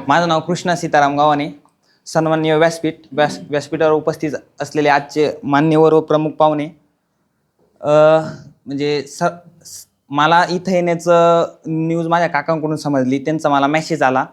माझं नाव कृष्णा सीताराम गावाने. सन्माननीय व्यासपीठावर उपस्थित असलेले आजचे मान्यवर व प्रमुख पाहुणे, म्हणजे मला इथं येण्याचं न्यूज माझ्या काकांकडून समजली. त्यांचा मला मेसेज आला.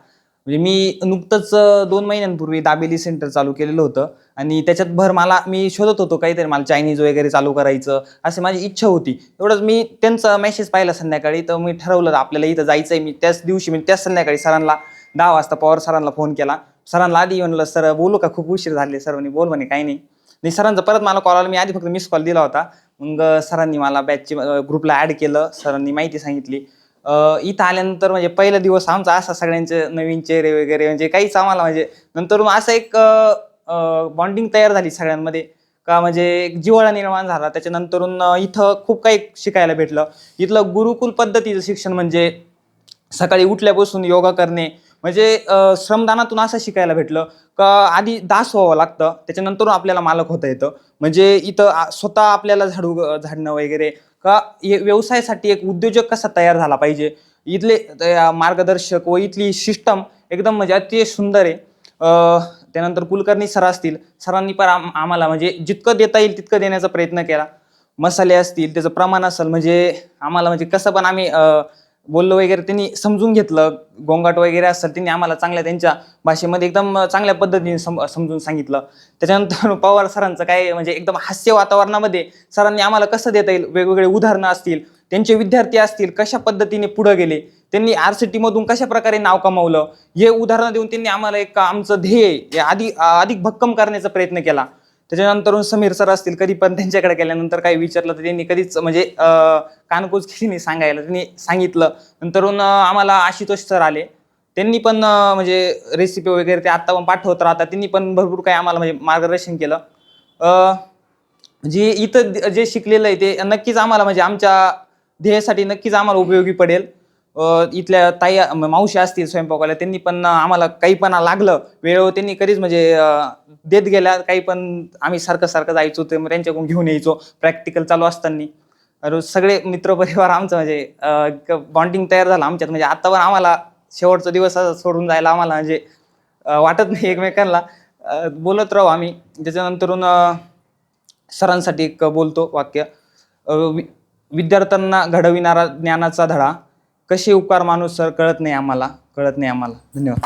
म्हणजे मी नुकतंच 2 महिन्यांपूर्वी दाबेली सेंटर चालू केलेलं होतं आणि त्याच्यात मी शोधत होतो काहीतरी, मला चायनीज वगैरे चालू करायचं असे माझी इच्छा होती. एवढंच मी त्यांचा मेसेज पाहिला संध्याकाळी, तर मी ठरवलं आपल्याला इथं जायचं आहे. त्याच दिवशी त्याच संध्याकाळी सरांना 10 वाजता पवार सरांना फोन केला. सरांना आधी म्हणलं, सर बोलू का, खूप उशीर झाले. सर म्हणे बोल म्हणे, काही नाही. सरांचा परत मला कॉल आला. मी आधी फक्त मिस कॉल दिला होता. मग सरांनी मला बॅचची ग्रुपला ॲड केलं. सरांनी माहिती सांगितली. इथं आल्यानंतर म्हणजे पहिला दिवस आमचा असा, सगळ्यांचे नवीन चेहरे वगैरे, म्हणजे काहीच आम्हाला म्हणजे नंतर असं एक बॉन्डिंग तयार झाली सगळ्यांमध्ये का, म्हणजे एक जिव्हाळा निर्माण झाला. त्याच्यानंतरून इथं खूप काही शिकायला भेटलं. इथलं गुरुकुल पद्धतीचं शिक्षण म्हणजे सकाळी उठल्यापासून योगा करणे, म्हणजे श्रमदानातून असं शिकायला भेटलं का आधी दास व्हावं लागतं, त्याच्यानंतर आपल्याला मालक होता येतं. म्हणजे इथं स्वतः आपल्याला झाडणं वगैरे का, व्यवसायासाठी एक उद्योजक कसा तयार झाला पाहिजे, इथले मार्गदर्शक व इथली सिस्टम एकदम म्हणजे अतिशय सुंदर आहे. त्यानंतर कुलकर्णी सर असतील, सरांनी पण आम्हाला म्हणजे जितकं देता येईल तितकं देण्याचा प्रयत्न केला. मसाले असतील, त्याचं प्रमाण असेल, म्हणजे आम्हाला म्हणजे कसं पण आम्ही बोललो वगैरे, त्यांनी समजून घेतलं. गोंगाट वगैरे असेल, त्यांनी आम्हाला चांगल्या त्यांच्या भाषेमध्ये एकदम चांगल्या पद्धतीने समजून सांगितलं. त्याच्यानंतर पवार सरांचं काय, म्हणजे एकदम हास्य वातावरणामध्ये सरांनी आम्हाला कसं देता येईल, वेगवेगळे उदाहरणं असतील, त्यांचे विद्यार्थी असतील कशा पद्धतीने पुढे गेले, त्यांनी RCT मधून कशा प्रकारे नाव कमावलं, हे उदाहरणं देऊन त्यांनी आम्हाला एक आमचं ध्येय अधिक भक्कम करण्याचा प्रयत्न केला. त्याच्यानंतर समीर सर असतील, कधी पण त्यांच्याकडे गेल्यानंतर काही विचारलं तर त्यांनी कधीच म्हणजे कानकूज केली नाही सांगायला, त्यांनी सांगितलं. नंतरून आम्हाला आशुतोष सर आले, त्यांनी पण म्हणजे रेसिपी वगैरे ते आत्ता पण पाठवत राहतात. त्यांनी पण भरपूर काही आम्हाला म्हणजे मार्गदर्शन केलं. जे इथं जे शिकलेलं आहे ते नक्कीच आम्हाला म्हणजे आमच्या ध्येयासाठी नक्कीच आम्हाला उपयोगी पडेल. इथल्या ताई मावशी असतील स्वयंपाकवाल्या, त्यांनी पण आम्हाला काही पण लागलं वेळेवर त्यांनी कधीच म्हणजे देत गेल्या. काही पण आम्ही सारखं जायचो, ते त्यांच्याकडून घेऊन यायचो प्रॅक्टिकल चालू असताना. सगळे मित्रपरिवार आमचं म्हणजे बॉन्डिंग तयार झालं आमच्यात. म्हणजे आता पण आम्हाला शेवटचा दिवस सोडून जायला आम्हाला म्हणजे वाटत नाही. एकमेकांना बोलत राहू आम्ही. त्याच्यानंतरून सरांसाठी एक बोलतो वाक्य, विद्यार्थ्यांना घडविणारा ज्ञानाचा धडा, कसे उपकार माणूस सर कळत नाही आम्हाला. धन्यवाद.